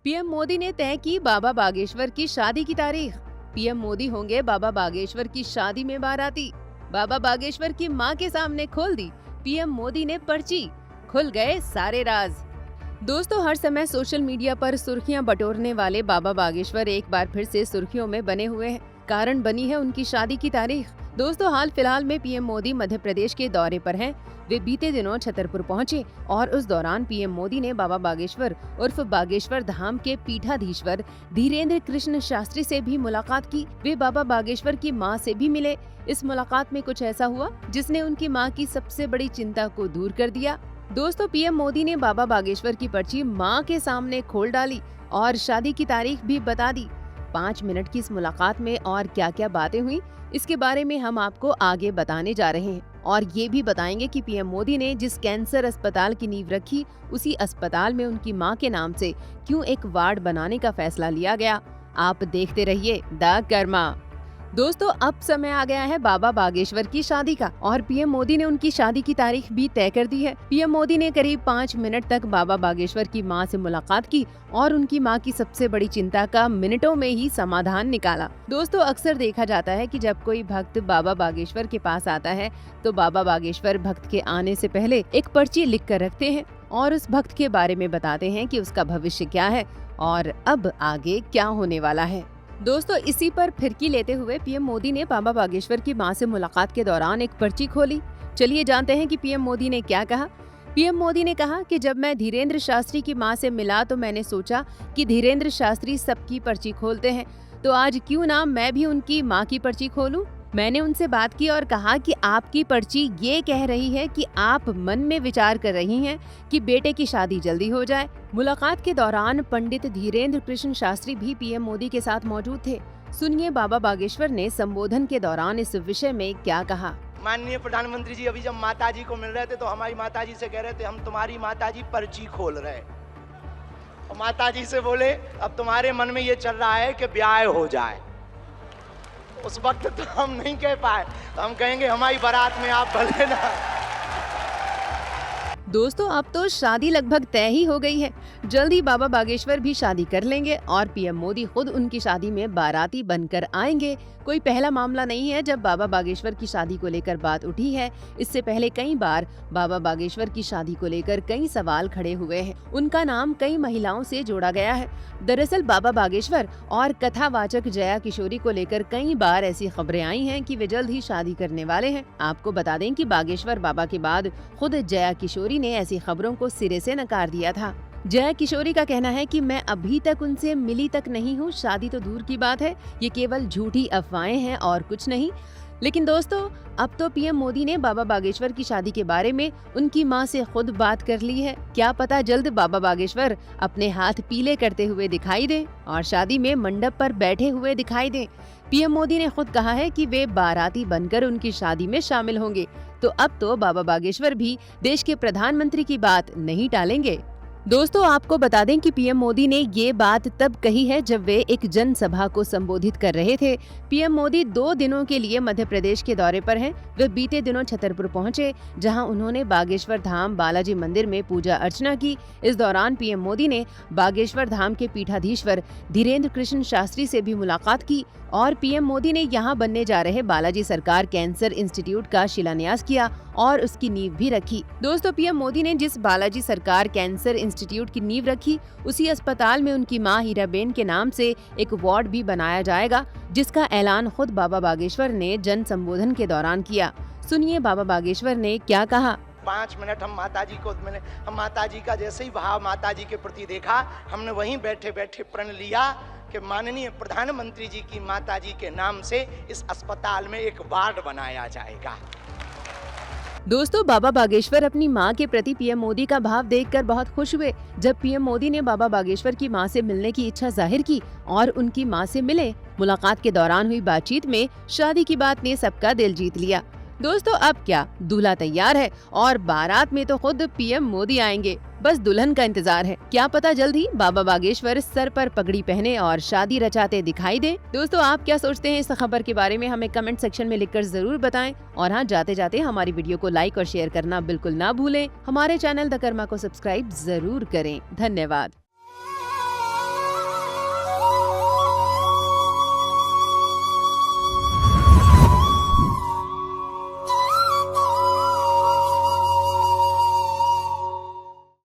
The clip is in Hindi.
पीएम मोदी ने तय की बाबा बागेश्वर की शादी की तारीख। पीएम मोदी होंगे बाबा बागेश्वर की शादी में बाराती। बाबा बागेश्वर की मां के सामने खोल दी पीएम मोदी ने पर्ची। खुल गए सारे राज। दोस्तों, हर समय सोशल मीडिया पर सुर्खियां बटोरने वाले बाबा बागेश्वर एक बार फिर से सुर्खियों में बने हुए हैं। कारण बनी है उनकी शादी की तारीख। दोस्तों, हाल फिलहाल में पीएम मोदी मध्य प्रदेश के दौरे पर हैं। वे बीते दिनों छतरपुर पहुंचे और उस दौरान पीएम मोदी ने बाबा बागेश्वर उर्फ बागेश्वर धाम के पीठाधीश्वर धीरेन्द्र कृष्ण शास्त्री से भी मुलाकात की। वे बाबा बागेश्वर की मां से भी मिले। इस मुलाकात में कुछ ऐसा हुआ जिसने उनकी मां की सबसे बड़ी चिंता को दूर कर दिया। दोस्तों, पीएम मोदी ने बाबा बागेश्वर की पर्ची मां के सामने खोल डाली और शादी की तारीख भी बता दी। 5 मिनट की इस मुलाकात में और क्या क्या बातें हुई, इसके बारे में हम आपको आगे बताने जा रहे हैं और ये भी बताएंगे कि पीएम मोदी ने जिस कैंसर अस्पताल की नींव रखी, उसी अस्पताल में उनकी मां के नाम से क्यों एक वार्ड बनाने का फैसला लिया गया। आप देखते रहिए द कर्मा। दोस्तों, अब समय आ गया है बाबा बागेश्वर की शादी का और पीएम मोदी ने उनकी शादी की तारीख भी तय कर दी है। पीएम मोदी ने करीब 5 मिनट तक बाबा बागेश्वर की मां से मुलाकात की और उनकी मां की सबसे बड़ी चिंता का मिनटों में ही समाधान निकाला। दोस्तों, अक्सर देखा जाता है कि जब कोई भक्त बाबा बागेश्वर के पास आता है तो बाबा बागेश्वर भक्त के आने से पहले एक पर्ची लिख कर रखते हैं और उस भक्त के बारे में बताते हैं कि उसका भविष्य क्या है और अब आगे क्या होने वाला है। दोस्तों, इसी पर फिरकी लेते हुए पीएम मोदी ने बाबा बागेश्वर की मां से मुलाकात के दौरान एक पर्ची खोली। चलिए जानते हैं कि पीएम मोदी ने क्या कहा। पीएम मोदी ने कहा कि जब मैं धीरेन्द्र शास्त्री की मां से मिला तो मैंने सोचा कि धीरेन्द्र शास्त्री सबकी पर्ची खोलते हैं, तो आज क्यों ना मैं भी उनकी मां की पर्ची खोलूं। मैंने उनसे बात की और कहा कि आपकी पर्ची ये कह रही है कि आप मन में विचार कर रही हैं कि बेटे की शादी जल्दी हो जाए। मुलाकात के दौरान पंडित धीरेन्द्र कृष्ण शास्त्री भी पीएम मोदी के साथ मौजूद थे। सुनिए बाबा बागेश्वर ने संबोधन के दौरान इस विषय में क्या कहा। माननीय प्रधानमंत्री जी, अभी जब माताजी को मिल रहे थे तो हमारी माताजी से कह रहे थे हम तुम्हारी माताजी पर्ची खोल रहे, और माताजी से बोले अब तुम्हारे मन में ये चल रहा है कि ब्याह हो जाए। उस वक्त तो हम नहीं कह पाए, तो हम कहेंगे हमारी बारात में आप भले ना। दोस्तों, अब तो शादी लगभग तय ही हो गई है। जल्द ही बाबा बागेश्वर भी शादी कर लेंगे और पीएम मोदी खुद उनकी शादी में बाराती बनकर आएंगे। कोई पहला मामला नहीं है जब बाबा बागेश्वर की शादी को लेकर बात उठी है। इससे पहले कई बार बाबा बागेश्वर की शादी को लेकर कई सवाल खड़े हुए हैं। उनका नाम कई महिलाओं से जोड़ा गया है। दरअसल बाबा बागेश्वर और कथावाचक जया किशोरी को लेकर कई बार ऐसी खबरें आई हैं कि वे जल्द ही शादी करने वाले हैं। आपको बता दें कि बागेश्वर बाबा के बाद खुद जया किशोरी ने ऐसी खबरों को सिरे से नकार दिया था। जया किशोरी का कहना है कि मैं अभी तक उनसे मिली तक नहीं हूँ, शादी तो दूर की बात है, ये केवल झूठी अफवाहें हैं और कुछ नहीं। लेकिन दोस्तों, अब तो पीएम मोदी ने बाबा बागेश्वर की शादी के बारे में उनकी मां से खुद बात कर ली है। क्या पता जल्द बाबा बागेश्वर अपने हाथ पीले करते हुए दिखाई दें और शादी में मंडप पर बैठे हुए दिखाई दें। पीएम मोदी ने खुद कहा है कि वे बाराती बनकर उनकी शादी में शामिल होंगे। तो अब तो बाबा बागेश्वर भी देश के प्रधानमंत्री की बात नहीं टालेंगे। दोस्तों, आपको बता दें कि पीएम मोदी ने ये बात तब कही है जब वे एक जनसभा को संबोधित कर रहे थे। पीएम मोदी 2 दिनों के लिए मध्य प्रदेश के दौरे पर हैं। वे बीते दिनों छतरपुर पहुंचे, जहां उन्होंने बागेश्वर धाम बालाजी मंदिर में पूजा अर्चना की। इस दौरान पीएम मोदी ने बागेश्वर धाम के पीठाधीश्वर धीरेन्द्र कृष्ण शास्त्री से भी मुलाकात की और पीएम मोदी ने यहां बनने जा रहे बालाजी सरकार कैंसर इंस्टीट्यूट का शिलान्यास किया और उसकी नींव भी रखी। दोस्तों, पीएम मोदी ने जिस बालाजी सरकार कैंसर इंस्टीट्यूट की नींव रखी, उसी अस्पताल में उनकी मां हीराबेन के नाम से एक वार्ड भी बनाया जाएगा, जिसका ऐलान खुद बाबा बागेश्वर ने जन संबोधन के दौरान किया। सुनिए बाबा बागेश्वर ने क्या कहा। 5 मिनट हम माताजी को मिले। हम माताजी का जैसे ही भाव माताजी के प्रति देखा, हमने वहीं बैठे बैठे प्रण लिया कि माननीय प्रधानमंत्री जी की माताजी के नाम से इस अस्पताल में एक वार्ड बनाया जाएगा। दोस्तों, बाबा बागेश्वर अपनी मां के प्रति पीएम मोदी का भाव देखकर बहुत खुश हुए। जब पीएम मोदी ने बाबा बागेश्वर की मां से मिलने की इच्छा जाहिर की और उनकी मां से मिले, मुलाकात के दौरान हुई बातचीत में शादी की बात ने सबका दिल जीत लिया। दोस्तों, अब क्या, दूल्हा तैयार है और बारात में तो खुद पीएम मोदी आएंगे। बस दुल्हन का इंतजार है। क्या पता जल्द ही बाबा बागेश्वर सर पर पगड़ी पहने और शादी रचाते दिखाई दे। दोस्तों, आप क्या सोचते हैं इस खबर के बारे में, हमें कमेंट सेक्शन में लिखकर जरूर बताएं। और हाँ, जाते जाते हमारी वीडियो को लाइक और शेयर करना बिल्कुल ना भूलें। हमारे चैनल द कर्मा को सब्सक्राइब जरूर करें। धन्यवाद।